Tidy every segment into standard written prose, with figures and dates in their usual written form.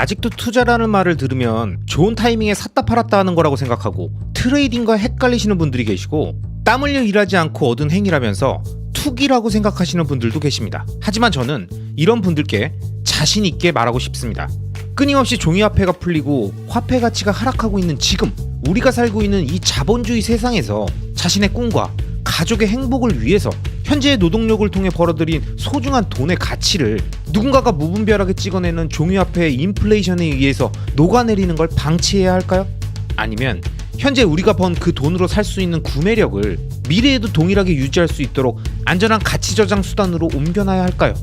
아직도 투자라는 말을 들으면 좋은 타이밍에 샀다 팔았다 하는 거라고 생각하고 트레이딩과 헷갈리시는 분들이 계시고, 땀 흘려 일하지 않고 얻은 행위라면서 투기라고 생각하시는 분들도 계십니다. 하지만 저는 이런 분들께 자신 있게 말하고 싶습니다. 끊임없이 종이화폐가 풀리고 화폐 가치가 하락하고 있는 지금, 우리가 살고 있는 이 자본주의 세상에서 자신의 꿈과 가족의 행복을 위해서 현재의 노동력을 통해 벌어들인 소중한 돈의 가치를 누군가가 무분별하게 찍어내는 종이화폐의 인플레이션에 의해서 녹아내리는 걸 방치해야 할까요? 아니면 현재 우리가 번 그 돈으로 살 수 있는 구매력을 미래에도 동일하게 유지할 수 있도록 안전한 가치 저장 수단으로 옮겨놔야 할까요?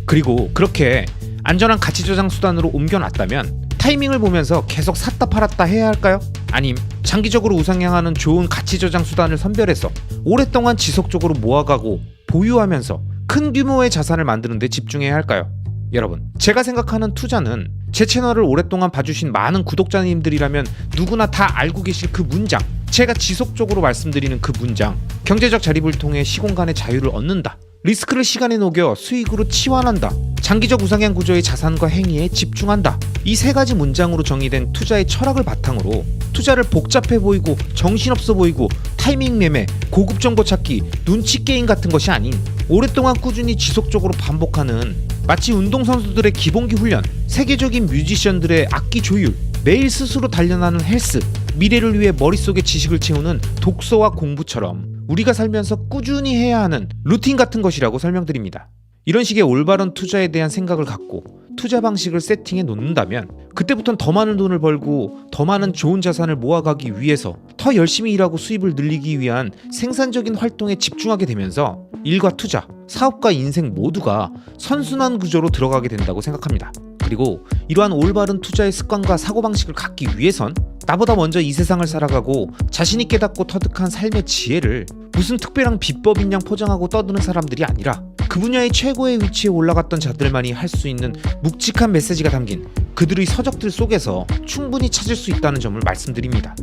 그리고 그렇게 안전한 가치 저장 수단으로 옮겨놨다면 타이밍을 보면서 계속 샀다 팔았다 해야 할까요? 아님 장기적으로 우상향하는 좋은 가치 저장 수단을 선별해서 오랫동안 지속적으로 모아가고 보유하면서 큰 규모의 자산을 만드는 데 집중해야 할까요? 여러분, 제가 생각하는 투자는 제 채널을 오랫동안 봐주신 많은 구독자님들이라면 누구나 다 알고 계실 그 문장, 제가 지속적으로 말씀드리는 그 문장, 경제적 자립을 통해 시공간의 자유를 얻는다, 리스크를 시간에 녹여 수익으로 치환한다, 장기적 우상향 구조의 자산과 행위에 집중한다, 이 세 가지 문장으로 정의된 투자의 철학을 바탕으로 투자를 복잡해 보이고 정신없어 보이고 타이밍 매매, 고급 정보 찾기, 눈치 게임 같은 것이 아닌 오랫동안 꾸준히 지속적으로 반복하는 마치 운동선수들의 기본기 훈련, 세계적인 뮤지션들의 악기 조율, 매일 스스로 단련하는 헬스, 미래를 위해 머릿속에 지식을 채우는 독서와 공부처럼 우리가 살면서 꾸준히 해야 하는 루틴 같은 것이라고 설명드립니다. 이런 식의 올바른 투자에 대한 생각을 갖고 투자 방식을 세팅해 놓는다면 그때부터는 더 많은 돈을 벌고 더 많은 좋은 자산을 모아가기 위해서 더 열심히 일하고 수입을 늘리기 위한 생산적인 활동에 집중하게 되면서 일과 투자, 사업과 인생 모두가 선순환 구조로 들어가게 된다고 생각합니다. 그리고 이러한 올바른 투자의 습관과 사고방식을 갖기 위해선 나보다 먼저 이 세상을 살아가고 자신이 깨닫고 터득한 삶의 지혜를 무슨 특별한 비법인 양 포장하고 떠드는 사람들이 아니라 그 분야의 최고의 위치에 올라갔던 자들만이 할 수 있는 묵직한 메시지가 담긴 그들의 서적들 속에서 충분히 찾을 수 있다는 점을 말씀드립니다.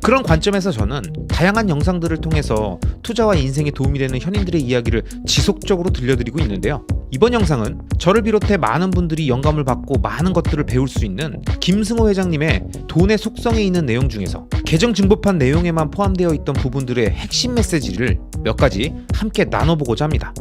그런 관점에서 저는 다양한 영상들을 통해서 투자와 인생에 도움이 되는 현인들의 이야기를 지속적으로 들려드리고 있는데요. 이번 영상은 저를 비롯해 많은 분들이 영감을 받고 많은 것들을 배울 수 있는 김승호 회장님의 돈의 속성에 있는 내용 중에서 계정 증보판 내용에만 포함되어 있던 부분들의 핵심 메시지를 몇 가지 함께 나눠보고자 합니다.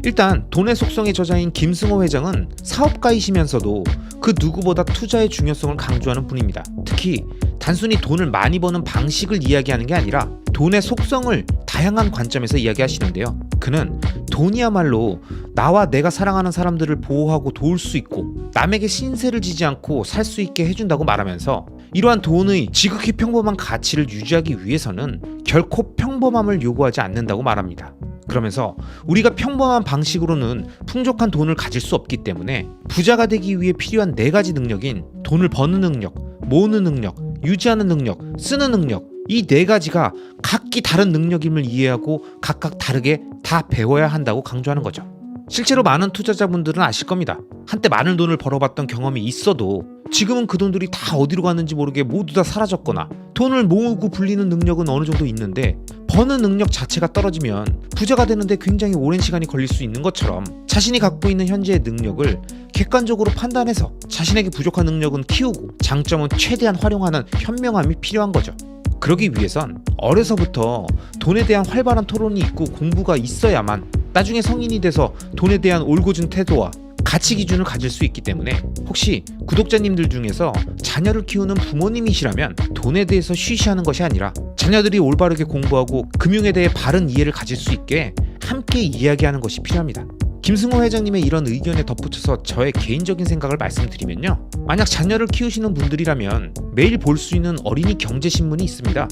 일단 돈의 속성의 저자인 김승호 회장은 사업가이시면서도 그 누구보다 투자의 중요성을 강조하는 분입니다. 특히 단순히 돈을 많이 버는 방식을 이야기하는 게 아니라 돈의 속성을 다양한 관점에서 이야기하시는데요. 그는 돈이야말로 나와 내가 사랑하는 사람들을 보호하고 도울 수 있고 남에게 신세를 지지 않고 살 수 있게 해준다고 말하면서 이러한 돈의 지극히 평범한 가치를 유지하기 위해서는 결코 평범함을 요구하지 않는다고 말합니다. 그러면서 우리가 평범한 방식으로는 풍족한 돈을 가질 수 없기 때문에 부자가 되기 위해 필요한 4가지 능력인 돈을 버는 능력, 모으는 능력, 유지하는 능력, 쓰는 능력, 이 4가지가 각기 다른 능력임을 이해하고 각각 다르게 다 배워야 한다고 강조하는 거죠. 실제로 많은 투자자분들은 아실 겁니다. 한때 많은 돈을 벌어봤던 경험이 있어도 지금은 그 돈들이 다 어디로 갔는지 모르게 모두 다 사라졌거나 돈을 모으고 불리는 능력은 어느 정도 있는데 버는 능력 자체가 떨어지면 부자가 되는데 굉장히 오랜 시간이 걸릴 수 있는 것처럼 자신이 갖고 있는 현재의 능력을 객관적으로 판단해서 자신에게 부족한 능력은 키우고 장점은 최대한 활용하는 현명함이 필요한 거죠. 그러기 위해선 어려서부터 돈에 대한 활발한 토론이 있고 공부가 있어야만 나중에 성인이 돼서 돈에 대한 올곧은 태도와 가치 기준을 가질 수 있기 때문에 혹시 구독자님들 중에서 자녀를 키우는 부모님이시라면 돈에 대해서 쉬쉬하는 것이 아니라 자녀들이 올바르게 공부하고 금융에 대해 바른 이해를 가질 수 있게 함께 이야기하는 것이 필요합니다. 김승호 회장님의 이런 의견에 덧붙여서 저의 개인적인 생각을 말씀드리면요. 만약 자녀를 키우시는 분들이라면 매일 볼 수 있는 어린이 경제신문이 있습니다.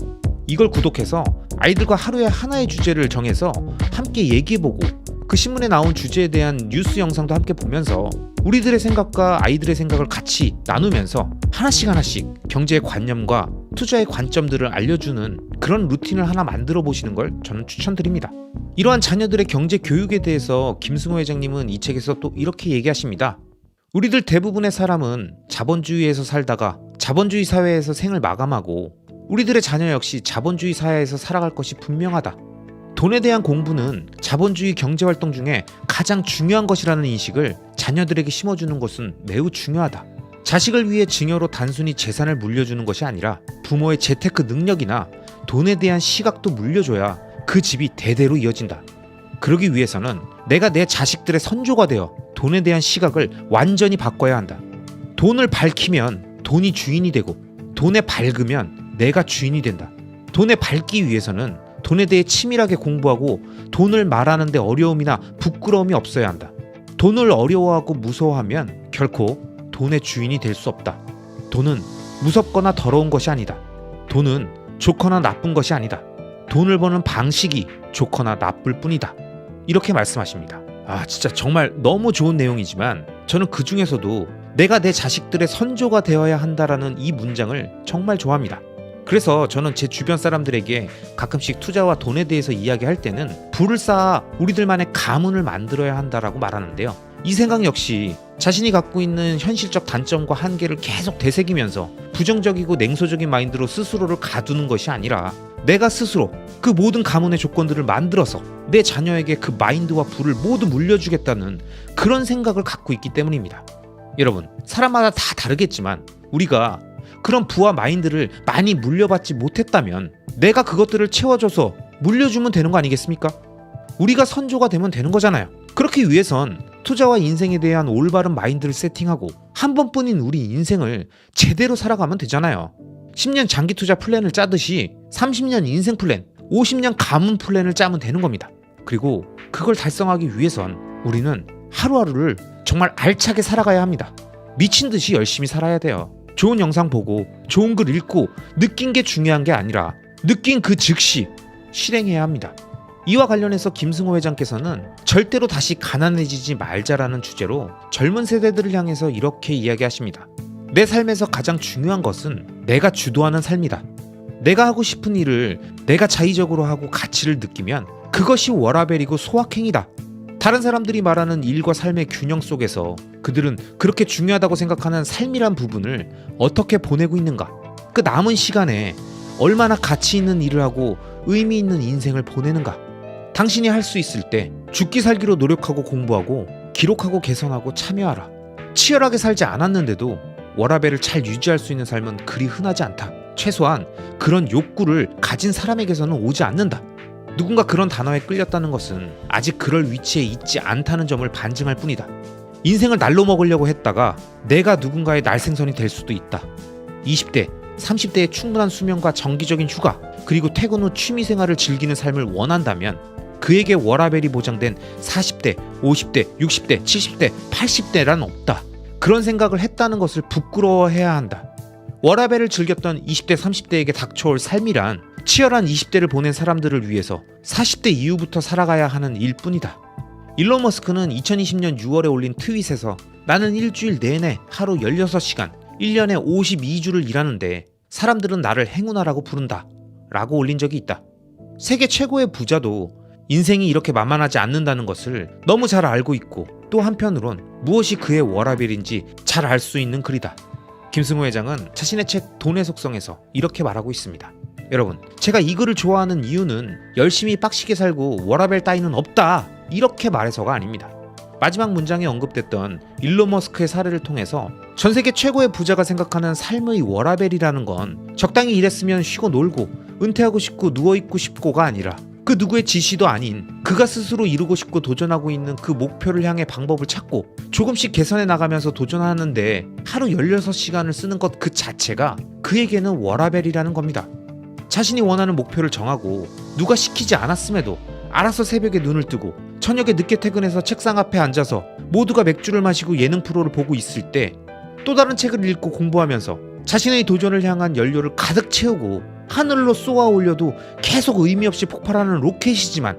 이걸 구독해서 아이들과 하루에 하나의 주제를 정해서 함께 얘기해보고 그 신문에 나온 주제에 대한 뉴스 영상도 함께 보면서 우리들의 생각과 아이들의 생각을 같이 나누면서 하나씩 경제의 관념과 투자의 관점들을 알려주는 그런 루틴을 하나 만들어 보시는 걸 저는 추천드립니다. 이러한 자녀들의 경제 교육에 대해서 김승호 회장님은 이 책에서 또 이렇게 얘기하십니다. 우리들 대부분의 사람은 자본주의에서 살다가 자본주의 사회에서 생을 마감하고 우리들의 자녀 역시 자본주의 사회에서 살아갈 것이 분명하다. 돈에 대한 공부는 자본주의 경제활동 중에 가장 중요한 것이라는 인식을 자녀들에게 심어주는 것은 매우 중요하다. 자식을 위해 증여로 단순히 재산을 물려주는 것이 아니라 부모의 재테크 능력이나 돈에 대한 시각도 물려줘야 그 집이 대대로 이어진다. 그러기 위해서는 내가 내 자식들의 선조가 되어 돈에 대한 시각을 완전히 바꿔야 한다. 돈을 밝히면 돈이 주인이 되고 돈에 밝으면 내가 주인이 된다. 돈에 밝기 위해서는 돈에 대해 치밀하게 공부하고 돈을 말하는 데 어려움이나 부끄러움이 없어야 한다. 돈을 어려워하고 무서워하면 결코 돈의 주인이 될 수 없다. 돈은 무섭거나 더러운 것이 아니다. 돈은 좋거나 나쁜 것이 아니다. 돈을 버는 방식이 좋거나 나쁠 뿐이다. 이렇게 말씀하십니다. 진짜 정말 너무 좋은 내용이지만 저는 그 중에서도 내가 내 자식들의 선조가 되어야 한다라는 이 문장을 정말 좋아합니다. 그래서 저는 제 주변 사람들에게 가끔씩 투자와 돈에 대해서 이야기할 때는 부를 쌓아 우리들만의 가문을 만들어야 한다라고 말하는데요. 이 생각 역시 자신이 갖고 있는 현실적 단점과 한계를 계속 되새기면서 부정적이고 냉소적인 마인드로 스스로를 가두는 것이 아니라 내가 스스로 그 모든 가문의 조건들을 만들어서 내 자녀에게 그 마인드와 부를 모두 물려주겠다는 그런 생각을 갖고 있기 때문입니다. 여러분, 사람마다 다 다르겠지만 우리가 그런 부와 마인드를 많이 물려받지 못했다면 내가 그것들을 채워줘서 물려주면 되는 거 아니겠습니까? 우리가 선조가 되면 되는 거잖아요. 그렇기 위해선 투자와 인생에 대한 올바른 마인드를 세팅하고 한 번뿐인 우리 인생을 제대로 살아가면 되잖아요. 10년 장기 투자 플랜을 짜듯이 30년 인생 플랜, 50년 가문 플랜을 짜면 되는 겁니다. 그리고 그걸 달성하기 위해선 우리는 하루하루를 정말 알차게 살아가야 합니다. 미친 듯이 열심히 살아야 돼요. 좋은 영상 보고 좋은 글 읽고 느낀 게 중요한 게 아니라 느낀 그 즉시 실행해야 합니다. 이와 관련해서 김승호 회장께서는 절대로 다시 가난해지지 말자라는 주제로 젊은 세대들을 향해서 이렇게 이야기하십니다. 내 삶에서 가장 중요한 것은 내가 주도하는 삶이다. 내가 하고 싶은 일을 내가 자의적으로 하고 가치를 느끼면 그것이 워라밸이고 소확행이다. 다른 사람들이 말하는 일과 삶의 균형 속에서 그들은 그렇게 중요하다고 생각하는 삶이란 부분을 어떻게 보내고 있는가? 그 남은 시간에 얼마나 가치 있는 일을 하고 의미 있는 인생을 보내는가? 당신이 할 수 있을 때 죽기 살기로 노력하고 공부하고 기록하고 개선하고 참여하라. 치열하게 살지 않았는데도 워라밸을 잘 유지할 수 있는 삶은 그리 흔하지 않다. 최소한 그런 욕구를 가진 사람에게서는 오지 않는다. 누군가 그런 단어에 끌렸다는 것은 아직 그럴 위치에 있지 않다는 점을 반증할 뿐이다. 인생을 날로 먹으려고 했다가 내가 누군가의 날생선이 될 수도 있다. 20대, 30대의 충분한 수면과 정기적인 휴가, 그리고 퇴근 후 취미생활을 즐기는 삶을 원한다면 그에게 워라밸이 보장된 40대, 50대, 60대, 70대, 80대란 없다. 그런 생각을 했다는 것을 부끄러워해야 한다. 워라밸을 즐겼던 20대, 30대에게 닥쳐올 삶이란 치열한 20대를 보낸 사람들을 위해서 40대 이후부터 살아가야 하는 일뿐이다. 일론 머스크는 2020년 6월에 올린 트윗에서 나는 일주일 내내 하루 16시간, 1년에 52주를 일하는데 사람들은 나를 행운아라고 부른다 라고 올린 적이 있다. 세계 최고의 부자도 인생이 이렇게 만만하지 않는다는 것을 너무 잘 알고 있고 또 한편으론 무엇이 그의 워라밸인지 잘 알 수 있는 글이다. 김승호 회장은 자신의 책 돈의 속성에서 이렇게 말하고 있습니다. 여러분, 제가 이 글을 좋아하는 이유는 열심히 빡시게 살고 워라밸 따위는 없다 이렇게 말해서가 아닙니다. 마지막 문장에 언급됐던 일론 머스크의 사례를 통해서 전 세계 최고의 부자가 생각하는 삶의 워라밸이라는 건 적당히 일했으면 쉬고 놀고 은퇴하고 싶고 누워있고 싶고가 아니라 그 누구의 지시도 아닌 그가 스스로 이루고 싶고 도전하고 있는 그 목표를 향해 방법을 찾고 조금씩 개선해 나가면서 도전하는데 하루 16시간을 쓰는 것 그 자체가 그에게는 워라밸이라는 겁니다. 자신이 원하는 목표를 정하고 누가 시키지 않았음에도 알아서 새벽에 눈을 뜨고 저녁에 늦게 퇴근해서 책상 앞에 앉아서 모두가 맥주를 마시고 예능 프로를 보고 있을 때 또 다른 책을 읽고 공부하면서 자신의 도전을 향한 연료를 가득 채우고 하늘로 쏘아 올려도 계속 의미 없이 폭발하는 로켓이지만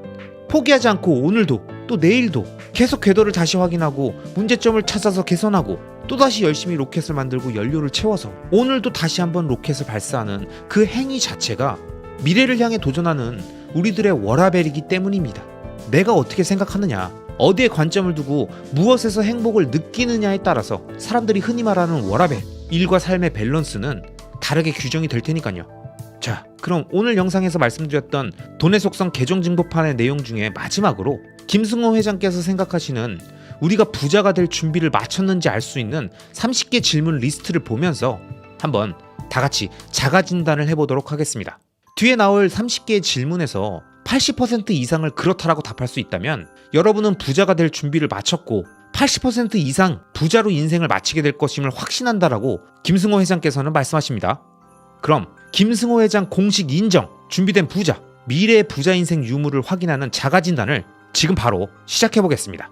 포기하지 않고 오늘도 또 내일도 계속 궤도를 다시 확인하고 문제점을 찾아서 개선하고 또다시 열심히 로켓을 만들고 연료를 채워서 오늘도 다시 한번 로켓을 발사하는 그 행위 자체가 미래를 향해 도전하는 우리들의 워라밸이기 때문입니다. 내가 어떻게 생각하느냐, 어디에 관점을 두고 무엇에서 행복을 느끼느냐에 따라서 사람들이 흔히 말하는 워라밸, 일과 삶의 밸런스는 다르게 규정이 될 테니까요. 자, 그럼 오늘 영상에서 말씀드렸던 돈의 속성 계정 증보판의 내용 중에 마지막으로 김승호 회장께서 생각하시는 우리가 부자가 될 준비를 마쳤는지 알 수 있는 30개 질문 리스트를 보면서 한번 다 같이 자가 진단을 해보도록 하겠습니다. 뒤에 나올 30개의 질문에서 80% 이상을 그렇다라고 답할 수 있다면 여러분은 부자가 될 준비를 마쳤고 80% 이상 부자로 인생을 마치게 될 것임을 확신한다라고 김승호 회장께서는 말씀하십니다. 그럼 김승호 회장 공식 인정, 준비된 부자, 미래의 부자 인생 유무를 확인하는 자가 진단을 지금 바로 시작해 보겠습니다.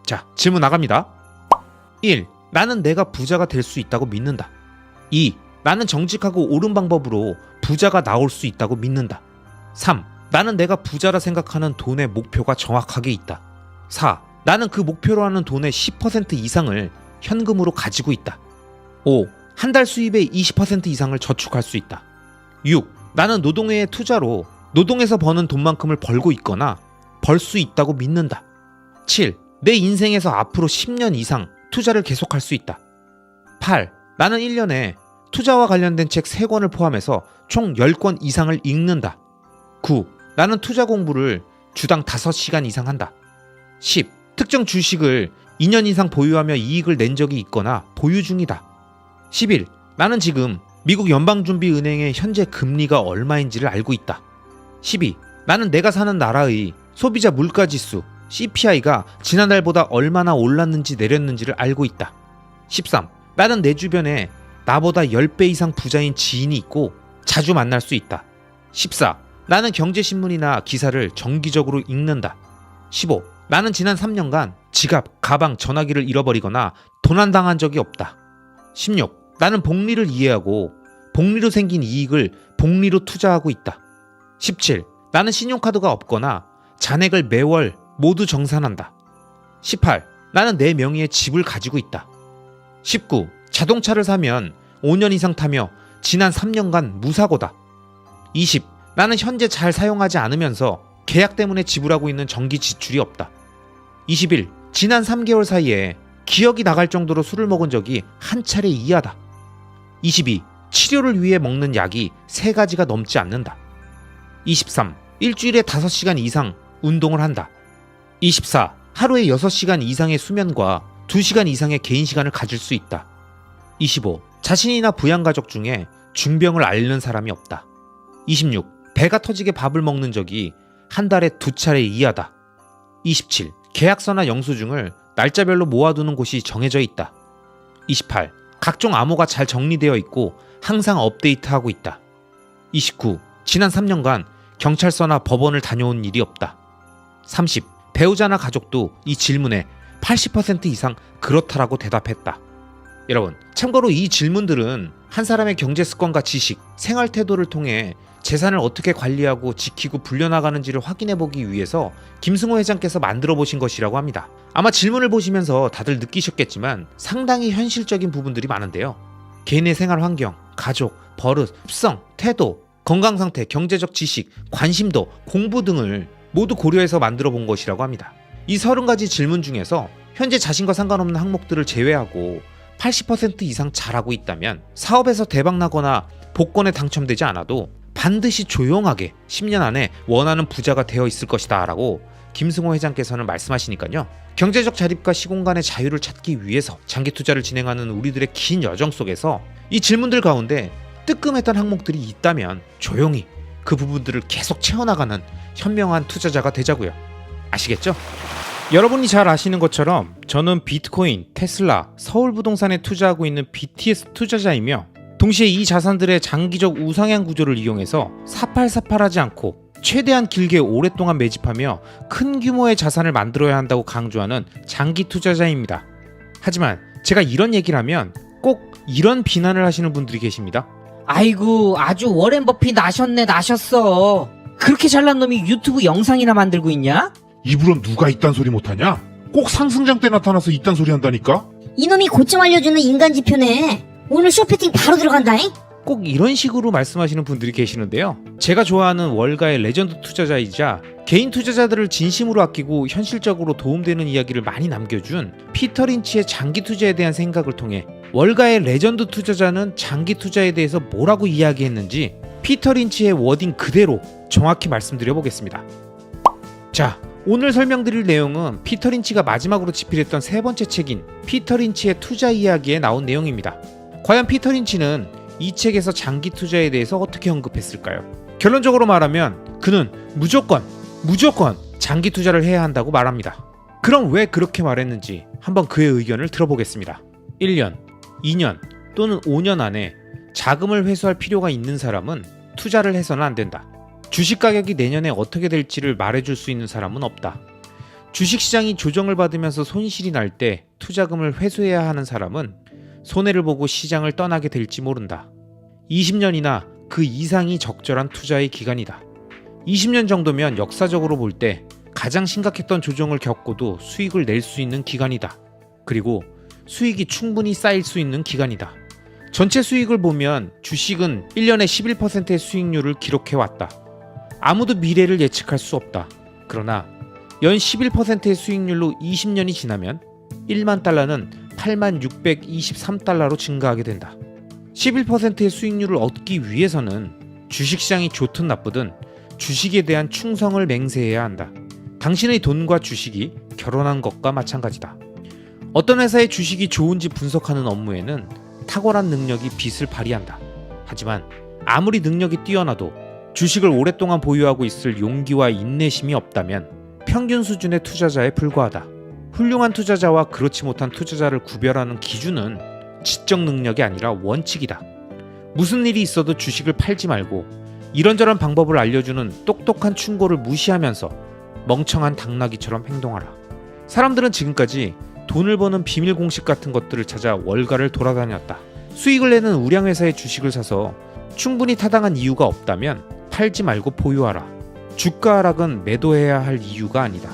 자, 질문 나갑니다. 1. 나는 내가 부자가 될 수 있다고 믿는다. 2. 나는 정직하고 옳은 방법으로 부자가 나올 수 있다고 믿는다. 3. 나는 내가 부자라 생각하는 돈의 목표가 정확하게 있다. 4. 나는 그 목표로 하는 돈의 10% 이상을 현금으로 가지고 있다. 5. 한 달 수입의 20% 이상을 저축할 수 있다. 6. 나는 노동의 투자로 노동에서 버는 돈만큼을 벌고 있거나 벌 수 있다고 믿는다. 7. 내 인생에서 앞으로 10년 이상 투자를 계속할 수 있다. 8. 나는 1년에 투자와 관련된 책 3권을 포함해서 총 10권 이상을 읽는다. 9. 나는 투자 공부를 주당 5시간 이상 한다. 10. 특정 주식을 2년 이상 보유하며 이익을 낸 적이 있거나 보유 중이다. 11. 나는 지금 미국 연방준비은행의 현재 금리가 얼마인지를 알고 있다. 12. 나는 내가 사는 나라의 소비자 물가지수 CPI가 지난달보다 얼마나 올랐는지 내렸는지를 알고 있다. 13. 나는 내 주변에 나보다 10배 이상 부자인 지인이 있고 자주 만날 수 있다. 14. 나는 경제신문이나 기사를 정기적으로 읽는다. 15. 나는 지난 3년간 지갑, 가방, 전화기를 잃어버리거나 도난당한 적이 없다. 16. 나는 복리를 이해하고 복리로 생긴 이익을 복리로 투자하고 있다. 17. 나는 신용카드가 없거나 잔액을 매월 모두 정산한다. 18. 나는 내 명의의 집을 가지고 있다. 19. 자동차를 사면 5년 이상 타며 지난 3년간 무사고다. 20. 나는 현재 잘 사용하지 않으면서 계약 때문에 지불하고 있는 전기 지출이 없다. 21. 지난 3개월 사이에 기억이 나갈 정도로 술을 먹은 적이 한 차례 이하다. 22. 치료를 위해 먹는 약이 3가지가 넘지 않는다. 23. 일주일에 5시간 이상 운동을 한다. 24. 하루에 6시간 이상의 수면과 2시간 이상의 개인 시간을 가질 수 있다. 25. 자신이나 부양가족 중에 중병을 앓는 사람이 없다. 26. 배가 터지게 밥을 먹는 적이 한 달에 2차례 이하다. 27. 계약서나 영수증을 날짜별로 모아두는 곳이 정해져 있다. 28. 각종 암호가 잘 정리되어 있고 항상 업데이트하고 있다. 29. 지난 3년간 경찰서나 법원을 다녀온 일이 없다. 30. 배우자나 가족도 이 질문에 80% 이상 그렇다라고 대답했다. 여러분, 참고로 이 질문들은 한 사람의 경제 습관과 지식, 생활 태도를 통해 재산을 어떻게 관리하고 지키고 불려나가는지를 확인해보기 위해서 김승호 회장께서 만들어 보신 것이라고 합니다. 아마 질문을 보시면서 다들 느끼셨겠지만 상당히 현실적인 부분들이 많은데요. 개인의 생활 환경, 가족, 버릇, 습성, 태도, 건강상태, 경제적 지식, 관심도, 공부 등을 모두 고려해서 만들어 본 것이라고 합니다. 이 30가지 질문 중에서 현재 자신과 상관없는 항목들을 제외하고 80% 이상 잘하고 있다면 사업에서 대박나거나 복권에 당첨되지 않아도 반드시 조용하게 10년 안에 원하는 부자가 되어 있을 것이다 라고 김승호 회장께서는 말씀하시니까요. 경제적 자립과 시공간의 자유를 찾기 위해서 장기 투자를 진행하는 우리들의 긴 여정 속에서 이 질문들 가운데 뜨끔했던 항목들이 있다면 조용히 그 부분들을 계속 채워나가는 현명한 투자자가 되자고요. 아시겠죠? 여러분이 잘 아시는 것처럼 저는 비트코인, 테슬라, 서울부동산에 투자하고 있는 BTS 투자자이며 동시에 이 자산들의 장기적 우상향 구조를 이용해서 사팔사팔하지 않고 최대한 길게 오랫동안 매집하며 큰 규모의 자산을 만들어야 한다고 강조하는 장기 투자자입니다. 하지만 제가 이런 얘기를 하면 꼭 이런 비난을 하시는 분들이 계십니다. 아이고, 아주 워렌 버핏 나셨어. 그렇게 잘난 놈이 유튜브 영상이나 만들고 있냐? 입으론 누가 이딴 소리 못하냐? 꼭 상승장 때 나타나서 이딴 소리 한다니까? 이놈이 고점 알려주는 인간지표네. 오늘 쇼패팅 바로 들어간다잉? 꼭 이런 식으로 말씀하시는 분들이 계시는데요. 제가 좋아하는 월가의 레전드 투자자이자 개인 투자자들을 진심으로 아끼고 현실적으로 도움되는 이야기를 많이 남겨준 피터 린치의 장기 투자에 대한 생각을 통해 월가의 레전드 투자자는 장기 투자에 대해서 뭐라고 이야기했는지 피터 린치의 워딩 그대로 정확히 말씀드려 보겠습니다. 자, 오늘 설명드릴 내용은 피터 린치가 마지막으로 집필했던 세 번째 책인 피터 린치의 투자 이야기에 나온 내용입니다. 과연 피터 린치는 이 책에서 장기 투자에 대해서 어떻게 언급했을까요? 결론적으로 말하면 그는 무조건 장기 투자를 해야 한다고 말합니다. 그럼 왜 그렇게 말했는지 한번 그의 의견을 들어보겠습니다. 1년, 2년 또는 5년 안에 자금을 회수할 필요가 있는 사람은 투자를 해서는 안 된다. 주식 가격이 내년에 어떻게 될지를 말해줄 수 있는 사람은 없다. 주식시장이 조정을 받으면서 손실이 날 때 투자금을 회수해야 하는 사람은 손해를 보고 시장을 떠나게 될지 모른다. 20년이나 그 이상이 적절한 투자의 기간이다. 20년 정도면 역사적으로 볼 때 가장 심각했던 조정을 겪고도 수익을 낼 수 있는 기간이다. 그리고 수익이 충분히 쌓일 수 있는 기간이다. 전체 수익을 보면 주식은 1년에 11%의 수익률을 기록해왔다. 아무도 미래를 예측할 수 없다. 그러나 연 11%의 수익률로 20년이 지나면 1만 달러는 8만 623달러로 증가하게 된다. 11%의 수익률을 얻기 위해서는 주식시장이 좋든 나쁘든 주식에 대한 충성을 맹세해야 한다. 당신의 돈과 주식이 결혼한 것과 마찬가지다. 어떤 회사의 주식이 좋은지 분석하는 업무에는 탁월한 능력이 빛을 발휘한다. 하지만 아무리 능력이 뛰어나도 주식을 오랫동안 보유하고 있을 용기와 인내심이 없다면 평균 수준의 투자자에 불과하다. 훌륭한 투자자와 그렇지 못한 투자자를 구별하는 기준은 지적 능력이 아니라 원칙이다. 무슨 일이 있어도 주식을 팔지 말고 이런저런 방법을 알려주는 똑똑한 충고를 무시하면서 멍청한 당나귀처럼 행동하라. 사람들은 지금까지 돈을 버는 비밀 공식 같은 것들을 찾아 월가를 돌아다녔다. 수익을 내는 우량회사의 주식을 사서 충분히 타당한 이유가 없다면 팔지 말고 보유하라. 주가 하락은 매도해야 할 이유가 아니다.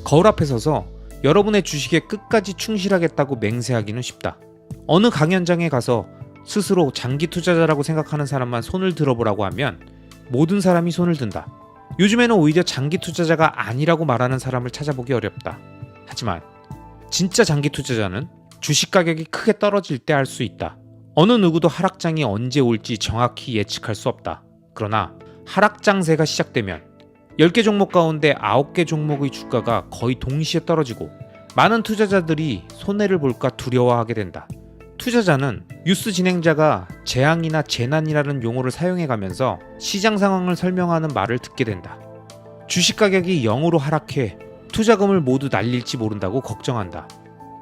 거울 앞에 서서 여러분의 주식에 끝까지 충실하겠다고 맹세하기는 쉽다. 어느 강연장에 가서 스스로 장기 투자자라고 생각하는 사람만 손을 들어보라고 하면 모든 사람이 손을 든다. 요즘에는 오히려 장기 투자자가 아니라고 말하는 사람을 찾아보기 어렵다. 하지만 진짜 장기 투자자는 주식 가격이 크게 떨어질 때 할 수 있다. 어느 누구도 하락장이 언제 올지 정확히 예측할 수 없다. 그러나 하락장세가 시작되면 10개 종목 가운데 9개 종목의 주가가 거의 동시에 떨어지고 많은 투자자들이 손해를 볼까 두려워하게 된다. 투자자는 뉴스 진행자가 재앙이나 재난이라는 용어를 사용해가면서 시장 상황을 설명하는 말을 듣게 된다. 주식 가격이 0으로 하락해 투자금을 모두 날릴지 모른다고 걱정한다.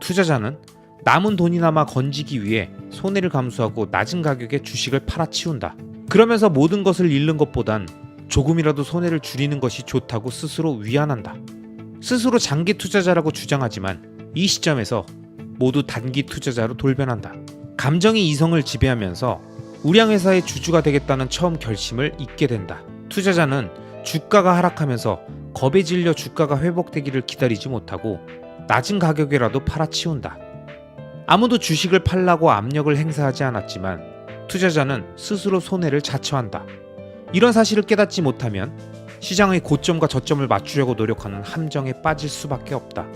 투자자는 남은 돈이나마 건지기 위해 손해를 감수하고 낮은 가격에 주식을 팔아치운다. 그러면서 모든 것을 잃는 것보단 조금이라도 손해를 줄이는 것이 좋다고 스스로 위안한다. 스스로 장기 투자자라고 주장하지만 이 시점에서 모두 단기 투자자로 돌변한다. 감정이 이성을 지배하면서 우량회사의 주주가 되겠다는 처음 결심을 잊게 된다. 투자자는 주가가 하락하면서 겁에 질려 주가가 회복되기를 기다리지 못하고 낮은 가격에라도 팔아치운다. 아무도 주식을 팔라고 압력을 행사하지 않았지만 투자자는 스스로 손해를 자처한다. 이런 사실을 깨닫지 못하면 시장의 고점과 저점을 맞추려고 노력하는 함정에 빠질 수밖에 없다.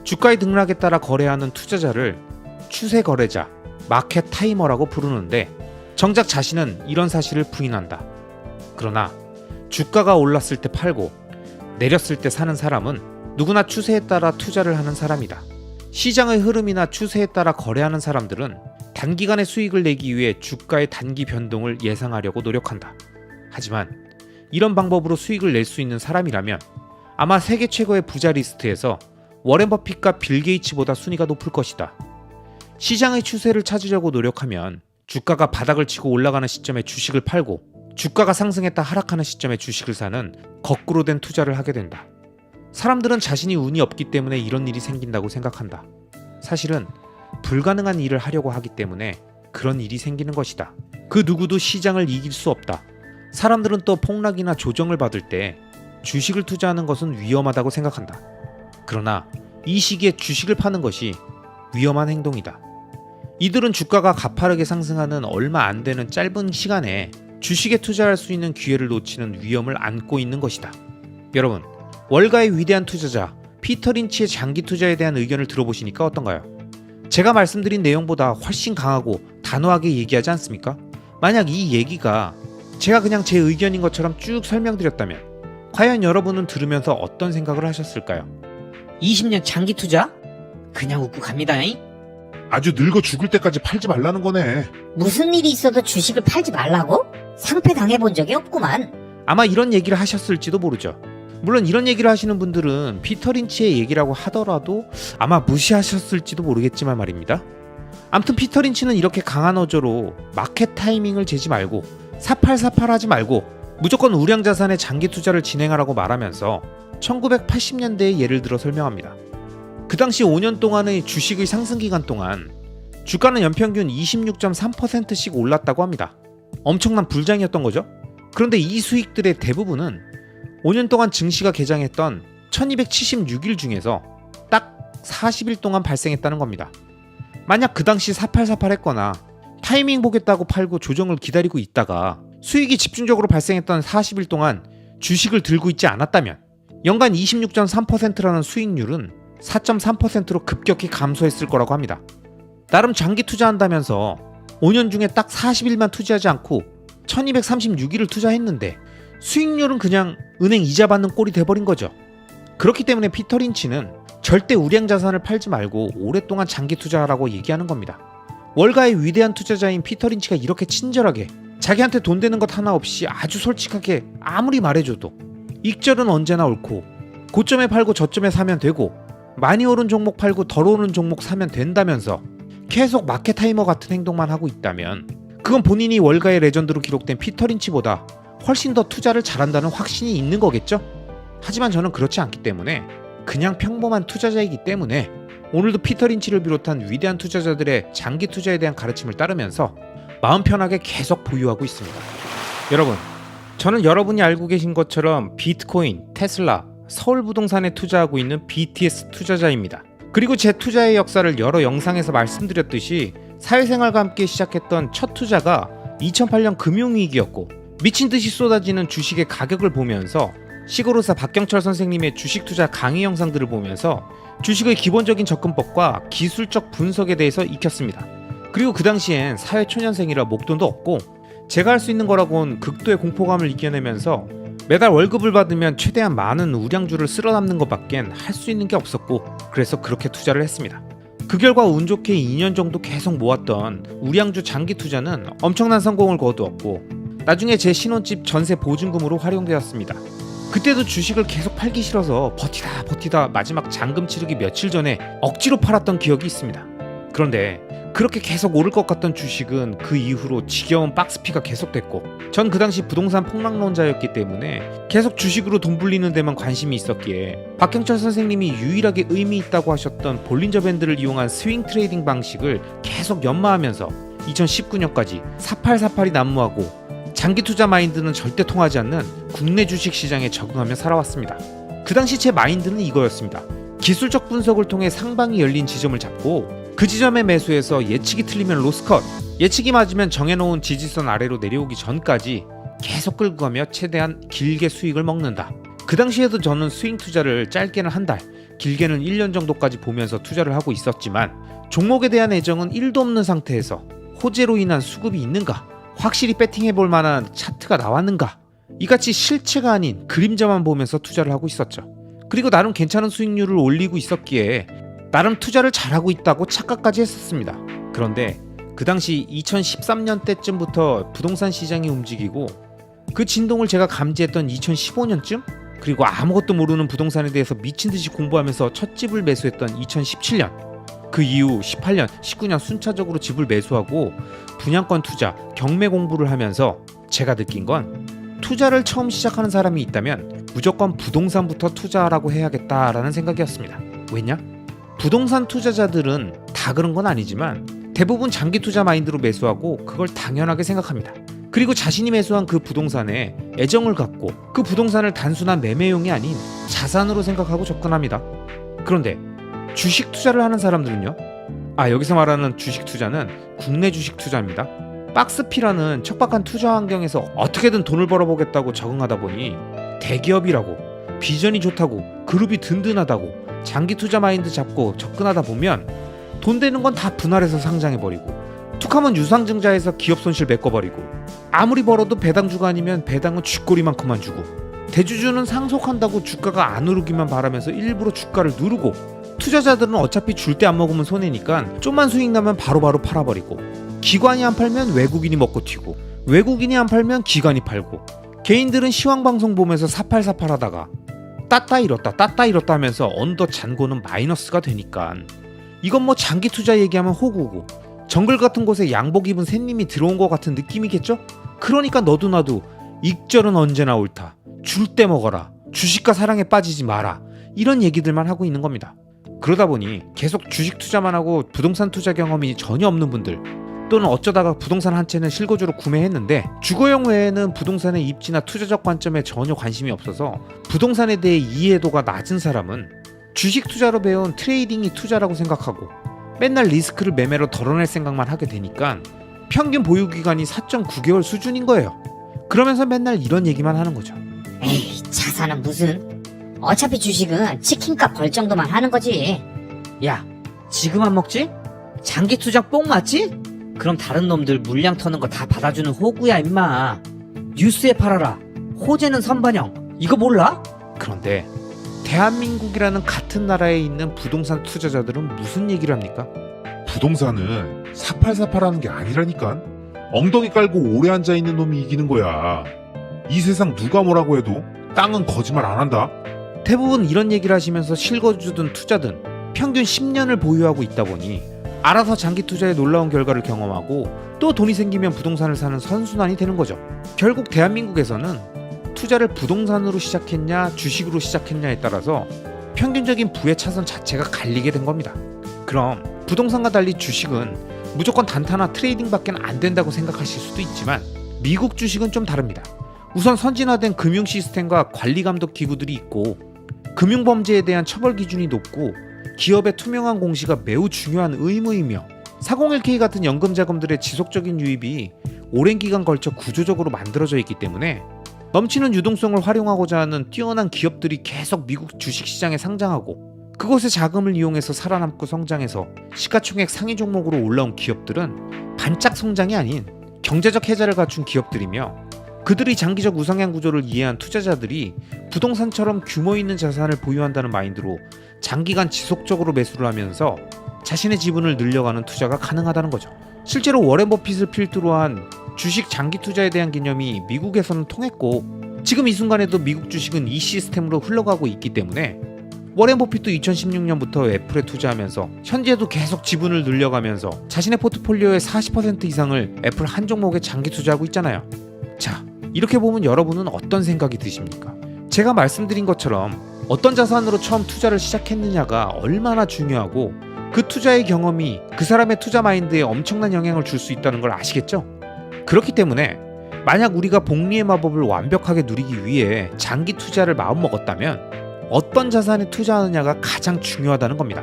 주가의 등락에 따라 거래하는 투자자를 추세 거래자, 마켓 타이머라고 부르는데 정작 자신은 이런 사실을 부인한다. 그러나 주가가 올랐을 때 팔고 내렸을 때 사는 사람은 누구나 추세에 따라 투자를 하는 사람이다. 시장의 흐름이나 추세에 따라 거래하는 사람들은 단기간의 수익을 내기 위해 주가의 단기 변동을 예상하려고 노력한다. 하지만 이런 방법으로 수익을 낼 수 있는 사람이라면 아마 세계 최고의 부자 리스트에서 워렌 버핏과 빌 게이츠보다 순위가 높을 것이다. 시장의 추세를 찾으려고 노력하면 주가가 바닥을 치고 올라가는 시점에 주식을 팔고 주가가 상승했다 하락하는 시점에 주식을 사는 거꾸로 된 투자를 하게 된다. 사람들은 자신이 운이 없기 때문에 이런 일이 생긴다고 생각한다. 사실은 불가능한 일을 하려고 하기 때문에 그런 일이 생기는 것이다. 그 누구도 시장을 이길 수 없다. 사람들은 또 폭락이나 조정을 받을 때 주식을 투자하는 것은 위험하다고 생각한다. 그러나 이 시기에 주식을 파는 것이 위험한 행동이다. 이들은 주가가 가파르게 상승하는 얼마 안 되는 짧은 시간에 주식에 투자할 수 있는 기회를 놓치는 위험을 안고 있는 것이다. 여러분, 월가의 위대한 투자자 피터 린치의 장기 투자에 대한 의견을 들어보시니까 어떤가요? 제가 말씀드린 내용보다 훨씬 강하고 단호하게 얘기하지 않습니까? 만약 이 얘기가 제가 그냥 제 의견인 것처럼 쭉 설명드렸다면 과연 여러분은 들으면서 어떤 생각을 하셨을까요? 20년 장기 투자? 그냥 웃고 갑니다잉. 아주 늙어 죽을 때까지 팔지 말라는 거네. 무슨 일이 있어도 주식을 팔지 말라고? 상패 당해본 적이 없구만. 아마 이런 얘기를 하셨을지도 모르죠. 물론 이런 얘기를 하시는 분들은 피터 린치의 얘기라고 하더라도 아마 무시하셨을지도 모르겠지만 말입니다. 아무튼 피터 린치는 이렇게 강한 어조로 마켓 타이밍을 재지 말고 사팔사팔하지 말고 무조건 우량 자산의 장기 투자를 진행하라고 말하면서 1980년대의 예를 들어 설명합니다. 그 당시 5년 동안의 주식의 상승 기간 동안 주가는 연평균 26.3%씩 올랐다고 합니다. 엄청난 불장이었던 거죠. 그런데 이 수익들의 대부분은 5년 동안 증시가 개장했던 1276일 중에서 딱 40일 동안 발생했다는 겁니다. 만약 그 당시 사팔사팔했거나 타이밍 보겠다고 팔고 조정을 기다리고 있다가 수익이 집중적으로 발생했던 40일 동안 주식을 들고 있지 않았다면 연간 26.3%라는 수익률은 4.3%로 급격히 감소했을 거라고 합니다. 나름 장기 투자한다면서 5년 중에 딱 40일만 투자하지 않고 1236일을 투자했는데 수익률은 그냥 은행 이자 받는 꼴이 돼버린 거죠. 그렇기 때문에 피터 린치는 절대 우량 자산을 팔지 말고 오랫동안 장기 투자하라고 얘기하는 겁니다. 월가의 위대한 투자자인 피터 린치가 이렇게 친절하게 자기한테 돈 되는 것 하나 없이 아주 솔직하게 아무리 말해줘도 익절은 언제나 옳고 고점에 팔고 저점에 사면 되고 많이 오른 종목 팔고 덜 오른 종목 사면 된다면서 계속 마켓 타이머 같은 행동만 하고 있다면 그건 본인이 월가의 레전드로 기록된 피터 린치보다 훨씬 더 투자를 잘한다는 확신이 있는 거겠죠? 하지만 저는 그렇지 않기 때문에 그냥 평범한 투자자이기 때문에 오늘도 피터 린치를 비롯한 위대한 투자자들의 장기 투자에 대한 가르침을 따르면서 마음 편하게 계속 보유하고 있습니다. 여러분, 저는 여러분이 알고 계신 것처럼 비트코인, 테슬라, 서울부동산에 투자하고 있는 BTS 투자자입니다. 그리고 제 투자의 역사를 여러 영상에서 말씀드렸듯이 사회생활과 함께 시작했던 첫 투자가 2008년 금융위기였고 미친 듯이 쏟아지는 주식의 가격을 보면서 시골의사 박경철 선생님의 주식 투자 강의 영상들을 보면서 주식의 기본적인 접근법과 기술적 분석에 대해서 익혔습니다. 그리고 그 당시엔 사회초년생이라 목돈도 없고 제가 할 수 있는 거라곤 극도의 공포감을 이겨내면서 매달 월급을 받으면 최대한 많은 우량주를 쓸어 담는 것밖엔 할 수 있는 게 없었고 그래서 그렇게 투자를 했습니다. 그 결과 운 좋게 2년 정도 계속 모았던 우량주 장기 투자는 엄청난 성공을 거두었고 나중에 제 신혼집 전세 보증금으로 활용되었습니다. 그때도 주식을 계속 팔기 싫어서 버티다 마지막 잔금 치르기 며칠 전에 억지로 팔았던 기억이 있습니다. 그런데 그렇게 계속 오를 것 같던 주식은 그 이후로 지겨운 박스피가 계속됐고 전 그 당시 부동산 폭락론자였기 때문에 계속 주식으로 돈 불리는 데만 관심이 있었기에 박경철 선생님이 유일하게 의미 있다고 하셨던 볼린저 밴드를 이용한 스윙 트레이딩 방식을 계속 연마하면서 2019년까지 4848이 난무하고 장기 투자 마인드는 절대 통하지 않는 국내 주식 시장에 적응하며 살아왔습니다. 그 당시 제 마인드는 이거였습니다. 기술적 분석을 통해 상방이 열린 지점을 잡고 그 지점에 매수해서 예측이 틀리면 로스컷, 예측이 맞으면 정해놓은 지지선 아래로 내려오기 전까지 계속 끌고 가며 최대한 길게 수익을 먹는다. 그 당시에도 저는 스윙 투자를 짧게는 한 달, 길게는 1년 정도까지 보면서 투자를 하고 있었지만 종목에 대한 애정은 1도 없는 상태에서 호재로 인한 수급이 있는가, 확실히 배팅해볼 만한 차트가 나왔는가, 이같이 실체가 아닌 그림자만 보면서 투자를 하고 있었죠. 그리고 나름 괜찮은 수익률을 올리고 있었기에 나름 투자를 잘하고 있다고 착각까지 했었습니다. 그런데 그 당시 2013년 때쯤부터 부동산 시장이 움직이고 그 진동을 제가 감지했던 2015년쯤, 그리고 아무것도 모르는 부동산에 대해서 미친듯이 공부하면서 첫 집을 매수했던 2017년, 그 이후 18년, 19년 순차적으로 집을 매수하고 분양권 투자, 경매 공부를 하면서 제가 느낀 건 투자를 처음 시작하는 사람이 있다면 무조건 부동산부터 투자하라고 해야겠다라는 생각이었습니다. 왜냐? 부동산 투자자들은 다 그런 건 아니지만 대부분 장기 투자 마인드로 매수하고 그걸 당연하게 생각합니다. 그리고 자신이 매수한 그 부동산에 애정을 갖고 그 부동산을 단순한 매매용이 아닌 자산으로 생각하고 접근합니다. 그런데 주식 투자를 하는 사람들은요? 여기서 말하는 주식 투자는 국내 주식 투자입니다. 박스피라는 척박한 투자 환경에서 어떻게든 돈을 벌어보겠다고 적응하다 보니 대기업이라고, 비전이 좋다고, 그룹이 든든하다고 장기 투자 마인드 잡고 접근하다 보면 돈 되는 건 다 분할해서 상장해버리고 툭하면 유상증자해서 기업 손실 메꿔버리고 아무리 벌어도 배당주가 아니면 배당은 쥐꼬리만큼만 주고 대주주는 상속한다고 주가가 안 오르기만 바라면서 일부러 주가를 누르고, 투자자들은 어차피 줄 때 안 먹으면 손해니까 좀만 수익 나면 바로바로 팔아버리고, 기관이 안 팔면 외국인이 먹고 튀고, 외국인이 안 팔면 기관이 팔고, 개인들은 시황방송 보면서 사팔사팔 하다가 땄다 잃었다 하면서 언더 잔고는 마이너스가 되니까, 이건 뭐 장기 투자 얘기하면 호구고 정글 같은 곳에 양복 입은 새님이 들어온 것 같은 느낌이겠죠? 그러니까 너도 나도 익절은 언제나 옳다, 줄 때 먹어라, 주식과 사랑에 빠지지 마라, 이런 얘기들만 하고 있는 겁니다. 그러다 보니 계속 주식 투자만 하고 부동산 투자 경험이 전혀 없는 분들, 또는 어쩌다가 부동산 한 채는 실거주로 구매했는데 주거용 외에는 부동산의 입지나 투자적 관점에 전혀 관심이 없어서 부동산에 대해 이해도가 낮은 사람은 주식 투자로 배운 트레이딩이 투자라고 생각하고 맨날 리스크를 매매로 덜어낼 생각만 하게 되니까 평균 보유기간이 4.9개월 수준인 거예요. 그러면서 맨날 이런 얘기만 하는 거죠. 에이, 자산은 무슨. 어차피 주식은 치킨값 벌 정도만 하는 거지. 야, 지금 안 먹지? 장기 투자 뽕 맞지? 그럼 다른 놈들 물량 터는 거 다 받아주는 호구야 임마. 뉴스에 팔아라, 호재는 선반영, 이거 몰라? 그런데 대한민국이라는 같은 나라에 있는 부동산 투자자들은 무슨 얘기를 합니까? 부동산은 사팔사팔하는 게 아니라니까. 엉덩이 깔고 오래 앉아있는 놈이 이기는 거야. 이 세상 누가 뭐라고 해도 땅은 거짓말 안 한다. 대부분 이런 얘기를 하시면서 실거주든 투자든 평균 10년을 보유하고 있다 보니 알아서 장기 투자에 놀라운 결과를 경험하고 또 돈이 생기면 부동산을 사는 선순환이 되는 거죠. 결국 대한민국에서는 투자를 부동산으로 시작했냐 주식으로 시작했냐에 따라서 평균적인 부의 차선 자체가 갈리게 된 겁니다. 그럼 부동산과 달리 주식은 무조건 단타나 트레이딩밖에 안 된다고 생각하실 수도 있지만 미국 주식은 좀 다릅니다. 우선 선진화된 금융 시스템과 관리 감독 기구들이 있고 금융 범죄에 대한 처벌 기준이 높고 기업의 투명한 공시가 매우 중요한 의무이며 401k 같은 연금 자금들의 지속적인 유입이 오랜 기간 걸쳐 구조적으로 만들어져 있기 때문에 넘치는 유동성을 활용하고자 하는 뛰어난 기업들이 계속 미국 주식시장에 상장하고 그곳의 자금을 이용해서 살아남고 성장해서 시가총액 상위 종목으로 올라온 기업들은 반짝 성장이 아닌 경제적 혜자를 갖춘 기업들이며 그들이 장기적 우상향 구조를 이해한 투자자들이 부동산처럼 규모 있는 자산을 보유한다는 마인드로 장기간 지속적으로 매수를 하면서 자신의 지분을 늘려가는 투자가 가능하다는 거죠. 실제로 워렌 버핏을 필두로 한 주식 장기 투자에 대한 개념이 미국에서는 통했고 지금 이 순간에도 미국 주식은 이 시스템으로 흘러가고 있기 때문에 워렌 버핏도 2016년부터 애플에 투자하면서 현재도 계속 지분을 늘려가면서 자신의 포트폴리오의 40% 이상을 애플 한 종목에 장기 투자하고 있잖아요. 자, 이렇게 보면 여러분은 어떤 생각이 드십니까? 제가 말씀드린 것처럼 어떤 자산으로 처음 투자를 시작했느냐가 얼마나 중요하고 그 투자의 경험이 그 사람의 투자 마인드에 엄청난 영향을 줄 수 있다는 걸 아시겠죠? 그렇기 때문에 만약 우리가 복리의 마법을 완벽하게 누리기 위해 장기 투자를 마음먹었다면 어떤 자산에 투자하느냐가 가장 중요하다는 겁니다.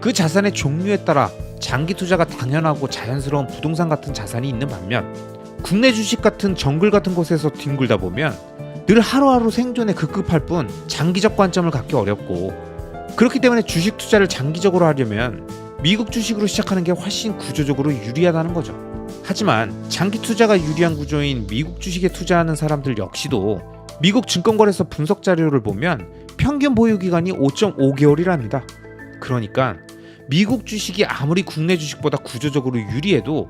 그 자산의 종류에 따라 장기 투자가 당연하고 자연스러운 부동산 같은 자산이 있는 반면 국내 주식 같은 정글 같은 곳에서 뒹굴다 보면 늘 하루하루 생존에 급급할 뿐 장기적 관점을 갖기 어렵고 그렇기 때문에 주식 투자를 장기적으로 하려면 미국 주식으로 시작하는 게 훨씬 구조적으로 유리하다는 거죠. 하지만 장기 투자가 유리한 구조인 미국 주식에 투자하는 사람들 역시도 미국 증권거래소 분석 자료를 보면 평균 보유 기간이 5.5개월이랍니다. 그러니까 미국 주식이 아무리 국내 주식보다 구조적으로 유리해도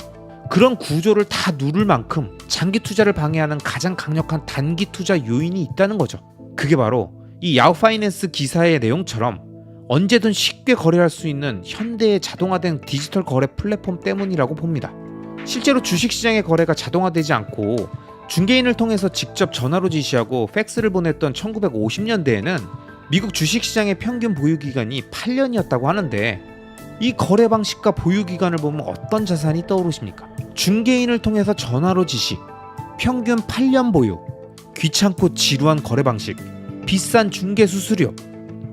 그런 구조를 다 누를 만큼 장기 투자를 방해하는 가장 강력한 단기 투자 요인이 있다는 거죠. 그게 바로 이 야후 파이낸스 기사의 내용처럼 언제든 쉽게 거래할 수 있는 현대의 자동화된 디지털 거래 플랫폼 때문이라고 봅니다. 실제로 주식시장의 거래가 자동화되지 않고 중개인을 통해서 직접 전화로 지시하고 팩스를 보냈던 1950년대에는 미국 주식시장의 평균 보유기간이 8년이었다고 하는데 이 거래 방식과 보유기간을 보면 어떤 자산이 떠오르십니까? 중개인을 통해서 전화로 지시, 평균 8년 보유, 귀찮고 지루한 거래 방식, 비싼 중개 수수료,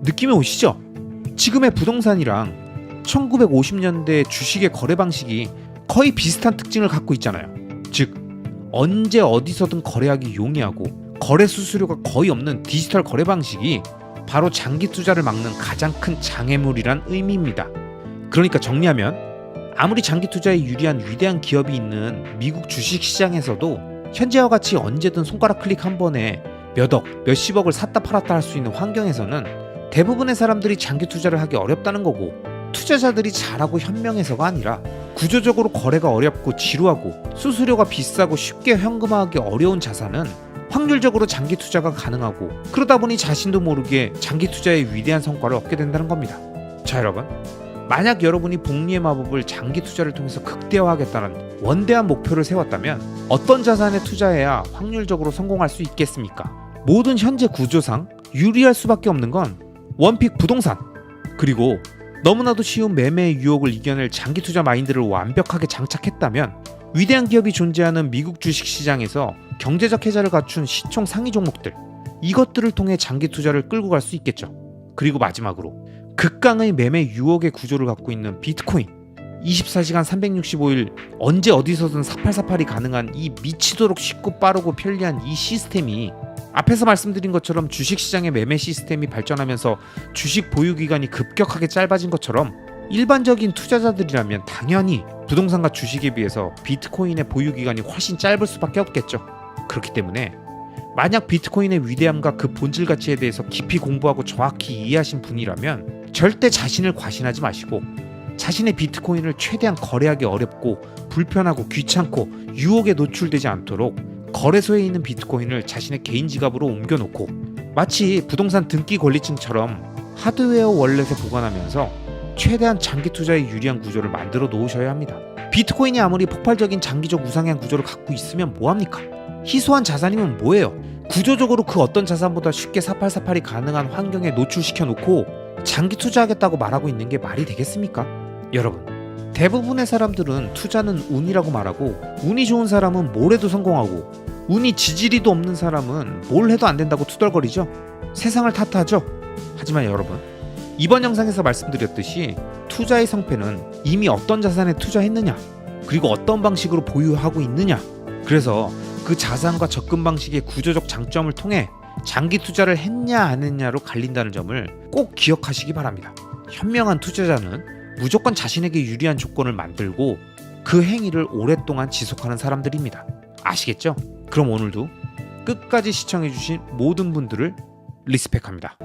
느낌이 오시죠? 지금의 부동산이랑 1950년대 주식의 거래 방식이 거의 비슷한 특징을 갖고 있잖아요. 즉, 언제 어디서든 거래하기 용이하고 거래 수수료가 거의 없는 디지털 거래 방식이 바로 장기 투자를 막는 가장 큰 장애물이란 의미입니다. 그러니까 정리하면 아무리 장기 투자에 유리한 위대한 기업이 있는 미국 주식 시장에서도 현재와 같이 언제든 손가락 클릭 한 번에 몇억, 몇십억을 샀다 팔았다 할 수 있는 환경에서는 대부분의 사람들이 장기 투자를 하기 어렵다는 거고, 투자자들이 잘하고 현명해서가 아니라 구조적으로 거래가 어렵고 지루하고 수수료가 비싸고 쉽게 현금화하기 어려운 자산은 확률적으로 장기 투자가 가능하고, 그러다 보니 자신도 모르게 장기 투자의 위대한 성과를 얻게 된다는 겁니다. 자, 여러분, 만약 여러분이 복리의 마법을 장기 투자를 통해서 극대화하겠다는 원대한 목표를 세웠다면 어떤 자산에 투자해야 확률적으로 성공할 수 있겠습니까? 모든 현재 구조상 유리할 수밖에 없는 건 원픽 부동산, 그리고 너무나도 쉬운 매매의 유혹을 이겨낼 장기 투자 마인드를 완벽하게 장착했다면 위대한 기업이 존재하는 미국 주식시장에서 경제적 혜자를 갖춘 시총 상위 종목들, 이것들을 통해 장기 투자를 끌고 갈 수 있겠죠. 그리고 마지막으로 극강의 매매 유혹의 구조를 갖고 있는 비트코인, 24시간 365일 언제 어디서든 4848이 가능한 이 미치도록 쉽고 빠르고 편리한 이 시스템이, 앞에서 말씀드린 것처럼 주식시장의 매매 시스템이 발전하면서 주식 보유기간이 급격하게 짧아진 것처럼 일반적인 투자자들이라면 당연히 부동산과 주식에 비해서 비트코인의 보유기간이 훨씬 짧을 수밖에 없겠죠. 그렇기 때문에 만약 비트코인의 위대함과 그 본질 가치에 대해서 깊이 공부하고 정확히 이해하신 분이라면 절대 자신을 과신하지 마시고 자신의 비트코인을 최대한 거래하기 어렵고 불편하고 귀찮고 유혹에 노출되지 않도록 거래소에 있는 비트코인을 자신의 개인 지갑으로 옮겨놓고 마치 부동산 등기 권리증처럼 하드웨어 월렛에 보관하면서 최대한 장기 투자에 유리한 구조를 만들어 놓으셔야 합니다. 비트코인이 아무리 폭발적인 장기적 우상향 구조를 갖고 있으면 뭐합니까? 희소한 자산이면 뭐예요? 구조적으로 그 어떤 자산보다 쉽게 4848이 가능한 환경에 노출시켜 놓고 장기 투자하겠다고 말하고 있는 게 말이 되겠습니까? 여러분, 대부분의 사람들은 투자는 운이라고 말하고, 운이 좋은 사람은 뭘 해도 성공하고, 운이 지지리도 없는 사람은 뭘 해도 안 된다고 투덜거리죠. 세상을 탓하죠. 하지만 여러분, 이번 영상에서 말씀드렸듯이 투자의 성패는 이미 어떤 자산에 투자했느냐, 그리고 어떤 방식으로 보유하고 있느냐, 그래서 그 자산과 접근 방식의 구조적 장점을 통해 장기 투자를 했냐 안 했냐로 갈린다는 점을 꼭 기억하시기 바랍니다. 현명한 투자자는 무조건 자신에게 유리한 조건을 만들고 그 행위를 오랫동안 지속하는 사람들입니다. 아시겠죠? 그럼 오늘도 끝까지 시청해주신 모든 분들을 리스펙합니다.